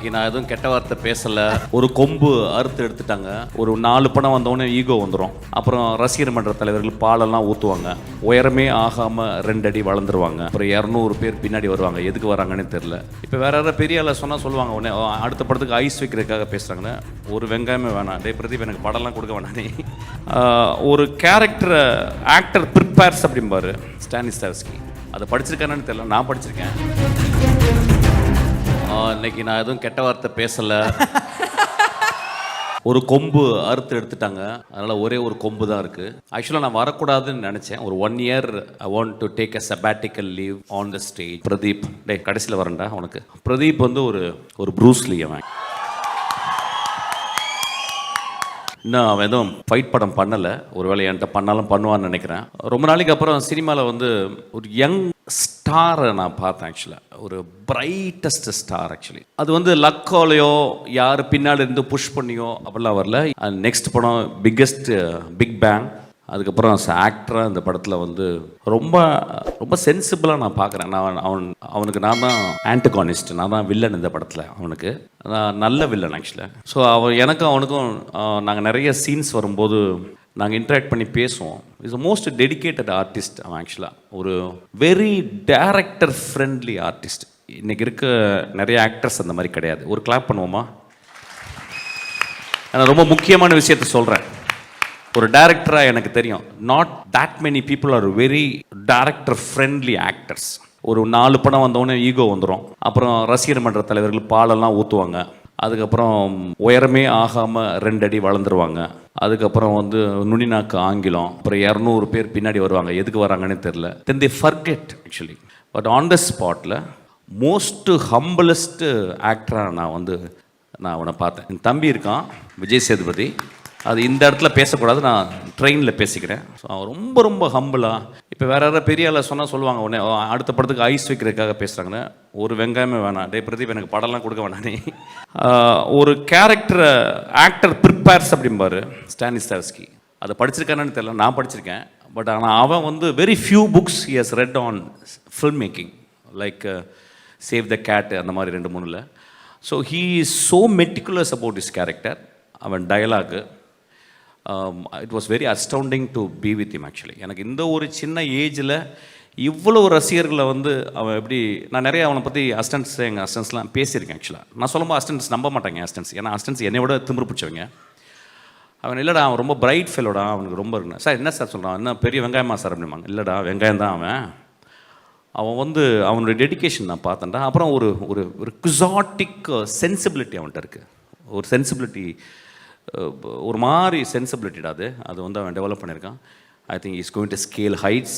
இன்னைக்கு நான் எதுவும் கெட்ட வார்த்தை பேசலை. ஒரு கொம்பு அறுத்து எடுத்துட்டாங்க. ஒரு 4 படம் வந்தோடனே ஈகோ வந்துடும். அப்புறம் ரசிகர் மன்ற தலைவர்கள் பாலெல்லாம் ஊற்றுவாங்க. உயரமே ஆகாமல் 2 அடி வளர்ந்துருவாங்க. அப்புறம் 200 பேர் பின்னாடி வருவாங்க. எதுக்கு வராங்கன்னு தெரில. இப்போ வேற யாராவது பெரிய ஆளை சொன்னால் சொல்லுவாங்க, உடனே அடுத்த படத்துக்கு ஐஸ் வைக்கிறதுக்காக பேசுகிறாங்கன்னு. ஒரு வெங்காயமே வேணாம், டே பிரதீப் எனக்கு படம்லாம் கொடுக்க வேணாம் நீ. ஒரு கேரக்டரை ஆக்டர் ப்ரிப்பேர்ஸ் அப்படிம்பாரு ஸ்டானிஸ்லாவ்ஸ்கி. அதை படிச்சிருக்கானு தெரியல, நான் படிச்சிருக்கேன். இன்னைக்கு நான் எதுவும் கெட்ட வார்த்தை பேசலை. ஒரு கொம்பு அறுத்து எடுத்துட்டாங்க, அதனால் ஒரே ஒரு கொம்பு தான் இருக்குது. ஆக்சுவலாக நான் வரக்கூடாதுன்னு நினச்சேன். ஒரு 1 year I want to take a sabbatical leave on the stage. Pradeep, டே கடைசியில் வரேன்டா உனக்கு. பிரதீப் வந்து ஒரு ப்ரூஸ்லி. அவன் இன்னும் அவன் எதுவும் ஃபைட் படம் பண்ணலை. ஒருவேளை என்கிட்ட பண்ணாலும் பண்ணுவான்னு நினைக்கிறேன். ரொம்ப நாளைக்கு அப்புறம் சினிமாவில் வந்து ஒரு யங் ஸ்டாரை நான் பார்த்தேன். ஆக்சுவலாக ஒரு பிரைட்டஸ்ட் ஸ்டார். ஆக்சுவலி அது வந்து லக்கோலையோ யார் பின்னாடி இருந்து புஷ் பண்ணியோ அப்படிலாம் வரல. நெக்ஸ்ட் படம் பிக் பேங். அதுக்கப்புறம் ஆக்டராக இந்த படத்தில் வந்து ரொம்ப ரொம்ப சென்சிபிளாக நான் பார்க்குறேன். அவனுக்கு நான் தான் ஆன்டகானிஸ்ட், நான் தான் வில்லன் இந்த படத்தில். அவனுக்கு நல்ல வில்லன் ஆக்சுவலாக. ஸோ அவனுக்கும் நாங்கள் நிறைய சீன்ஸ் வரும்போது நாங்கள் இன்ட்ராக்ட் பண்ணி பேசுவோம். இஸ் மோஸ்ட் டெடிக்கேட்டட் ஆர்டிஸ்ட் அவன். ஆக்சுவலாக ஒரு வெரி டைரக்டர் ஃப்ரெண்ட்லி ஆர்டிஸ்ட். இன்றைக்கி இருக்க நிறைய ஆக்டர்ஸ் அந்த மாதிரி கிடையாது. ஒரு கிளாப் பண்ணுவோமா? நான் ரொம்ப முக்கியமான விஷயத்த சொல்கிறேன். ஒரு டைரக்டராக எனக்கு தெரியும், not that many people are very director friendly actors. ஒரு 4 படம் வந்தோடனே ஈகோ வந்துடும். அப்புறம் ரசிகர் மன்ற தலைவர்கள் பாலெல்லாம் ஊற்றுவாங்க. அதுக்கப்புறம் உயரமே ஆகாமல் 2 அடி வளர்ந்துருவாங்க. அதுக்கப்புறம் வந்து நுனிநாக்கு ஆங்கிலம். அப்புறம் 200 பேர் பின்னாடி வருவாங்க. எதுக்கு வராங்கன்னு தெரில. தென் they forget actually. But on the ஸ்பாட்டில் மோஸ்ட் ஹம்பிளஸ்ட் ஆக்டராக நான் அவனை பார்த்தேன். என் தம்பி இருக்கான் விஜய் சேதுபதி. அது இந்த இடத்துல பேசக்கூடாது, நான் ட்ரெயினில் பேசிக்கிறேன். ஸோ அவன் ரொம்ப ரொம்ப ஹம்பிளாக. இப்போ வேற யாராவது பெரிய ஆளை சொன்னால் சொல்லுவாங்க, உடனே அடுத்த படத்துக்கு ஐஸ் வைக்கிறதுக்காக பேசுகிறாங்கன்னு. ஒரு வெங்காயமே வேணாம், டே பிரதீப் எனக்கு படம்லாம் கொடுக்க வேணாம் நீ. ஒரு கேரக்டரை ஆக்டர் ப்ரிப்பேர்ஸ் அப்படிம்பாரு ஸ்டானிஸ்லாவ்ஸ்கி. அதை படிச்சிருக்கானு தெரியல, நான் படிச்சிருக்கேன். பட் ஆனால் அவன் வந்து very few books he has read on film making, like save the cat அந்த மாதிரி 2-3. So he is so meticulous about his character. அவன் dialogue it was very astounding to be with him actually. எனக்கு இந்த ஒரு சின்ன ஏஜில் இவ்வளோ ரசிகர்களை வந்து அவன் எப்படி, நான் நிறைய அவனை பற்றி எங்கள் அசிஸ்டன்ஸ்லாம் பேசியிருக்கேன். ஆக்சுவலாக நான் சொல்லும்போது அசிஸ்டன்ஸ் நம்ப மாட்டாங்க அசிஸ்டன்ஸ், ஏன்னா அசிஸ்டன்ஸ் என்னை விட திமிரு பிடிச்சவங்க. அவன் இல்லைடா அவன் ரொம்ப பிரைட் ஃபெல்லோடா, அவனுக்கு ரொம்ப இருக்குண்ணா. சார் என்ன சார் சொல்கிறான், என்ன பெரிய வெங்காயமா சார் அப்படிம்பாங்க. இல்லைடா வெங்காயம் தான் அவன் வந்து அவனுடைய டெடிக்கேஷன் நான் பார்த்தேன்டா. அப்புறம் ஒரு குசாட்டிக் சென்சிபிலிட்டி அவன்கிட்ட இருக்குது. ஒரு சென்சிபிலிட்டி, ஒரு மாதிரி சென்சிபிலிட்டிடா அது வந்து அவன் டெவலப் பண்ணியிருக்கான். I think is going to scale heights.